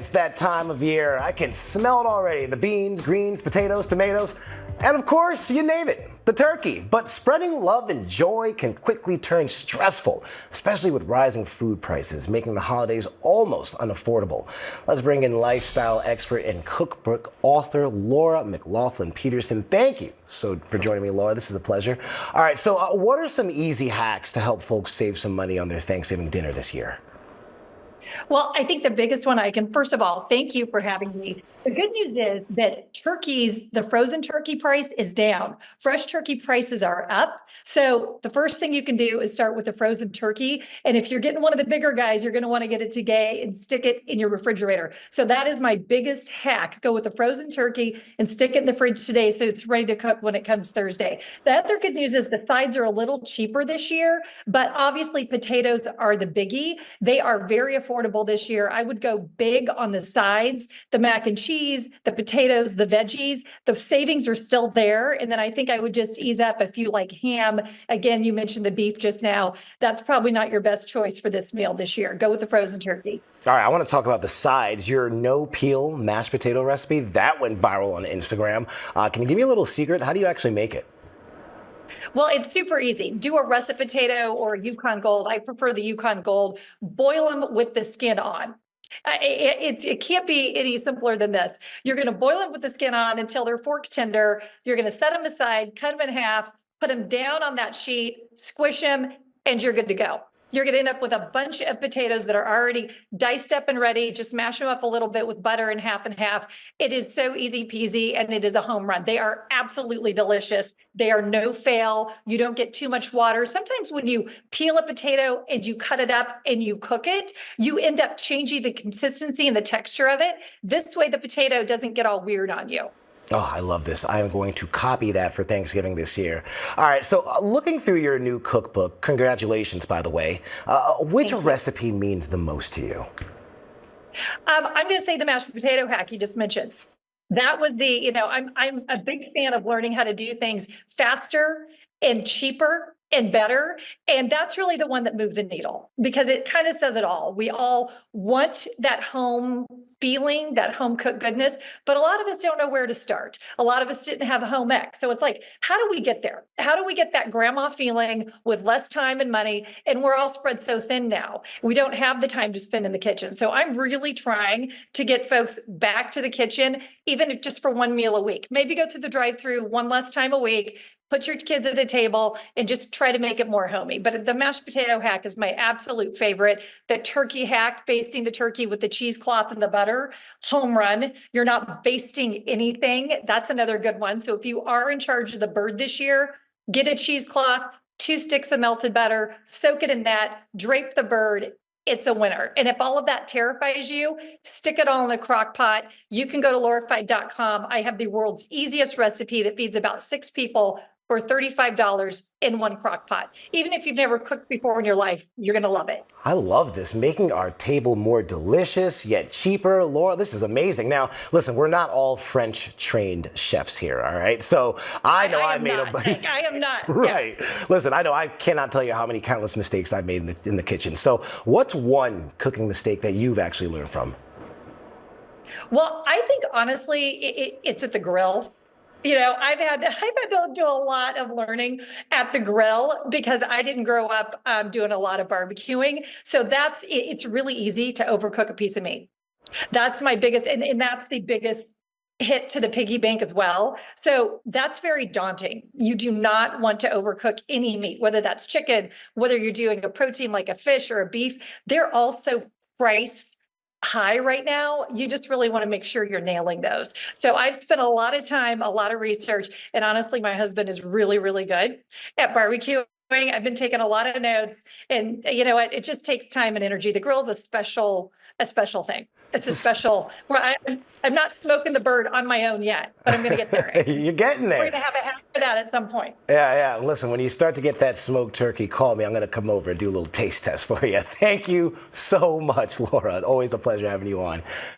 It's that time of year. I can smell it already. The beans, greens, potatoes, tomatoes, and of course, you name it, the turkey. But spreading love and joy can quickly turn stressful, especially with rising food prices, making the holidays almost unaffordable. Let's bring in lifestyle expert and cookbook author Lora McLaughlin Peterson. Thank you for joining me, Laura. This is a pleasure. All right, so what are some easy hacks to help folks save some money on their Thanksgiving dinner this year? Well, I think the biggest one first of all, thank you for having me. The good news is that the frozen turkey price is down. Fresh turkey prices are up. So the first thing you can do is start with the frozen turkey. And if you're getting one of the bigger guys, you're going to want to get it today and stick it in your refrigerator. So that is my biggest hack. Go with the frozen turkey and stick it in the fridge today so it's ready to cook when it comes Thursday. The other good news is the sides are a little cheaper this year, but obviously potatoes are the biggie. They are very affordable this year. I would go big on the sides, the mac and cheese, the potatoes, the veggies. The savings are still there. And then I think I would just ease up if you like ham. Again, you mentioned the beef just now. That's probably not your best choice for this meal this year. Go with the frozen turkey. All right, I want to talk about the sides. Your no-peel mashed potato recipe, that went viral on Instagram. Can you give me a little secret? How do you actually make it? Well, it's super easy. Do a russet potato or a Yukon Gold. I prefer the Yukon Gold. Boil them with the skin on. It can't be any simpler than this. You're going to boil them with the skin on until they're fork tender. You're going to set them aside, cut them in half, put them down on that sheet, squish them, and you're good to go. You're going to end up with a bunch of potatoes that are already diced up and ready. Just mash them up a little bit with butter and half. It is so easy peasy, and it is a home run. They are absolutely delicious. They are no fail. You don't get too much water. Sometimes when you peel a potato and you cut it up and you cook it, you end up changing the consistency and the texture of it. This way, the potato doesn't get all weird on you. Oh, I love this. I am going to copy that for Thanksgiving this year. All right, so looking through your new cookbook, congratulations, by the way, which recipe means the most to you? I'm going to say the mashed potato hack you just mentioned. That was I'm a big fan of learning how to do things faster and cheaper and better. And that's really the one that moved the needle because it kind of says it all. We all want that home feeling, that home cooked goodness, but a lot of us don't know where to start. A lot of us didn't have a home ec. So it's like, how do we get there? How do we get that grandma feeling with less time and money? And we're all spread so thin now. We don't have the time to spend in the kitchen. So I'm really trying to get folks back to the kitchen, even if just for one meal a week. Maybe go through the drive-through one less time a week. Put your kids at a table and just try to make it more homey. But the mashed potato hack is my absolute favorite. The turkey hack, basting the turkey with the cheesecloth and the butter, home run. You're not basting anything. That's another good one. So if you are in charge of the bird this year, get a cheesecloth, 2 sticks of melted butter, soak it in that, drape the bird. It's a winner. And if all of that terrifies you, stick it all in a crock pot. You can go to lorified.com. I have the world's easiest recipe that feeds about 6 people for $35 in one crock pot. Even if you've never cooked before in your life, you're going to love it. I love this, making our table more delicious, yet cheaper. Laura, this is amazing. Now, listen, we're not all French-trained chefs here, all right? So I know I am not. Right. Yeah. Listen, I know I cannot tell you how many countless mistakes I've made in the kitchen. So what's one cooking mistake that you've actually learned from? Well, I think, honestly, it's at the grill. I've had to do a lot of learning at the grill because I didn't grow up doing a lot of barbecuing. So it's really easy to overcook a piece of meat. That's my biggest, and that's the biggest hit to the piggy bank as well. So that's very daunting. You do not want to overcook any meat, whether that's chicken, whether you're doing a protein like a fish or a beef. They're also price high right now. You just really want to make sure you're nailing those. So I've spent a lot of time, a lot of research, and honestly, my husband is really, really good at barbecuing. I've been taking a lot of notes, and you know what? It just takes time and energy. The grill is a special thing. It's a special, where I'm not smoking the bird on my own yet, but I'm going to get there. You're getting there. We're going to have a hack for that at some point. Yeah. Listen, when you start to get that smoked turkey, call me. I'm going to come over and do a little taste test for you. Thank you so much, Laura. Always a pleasure having you on.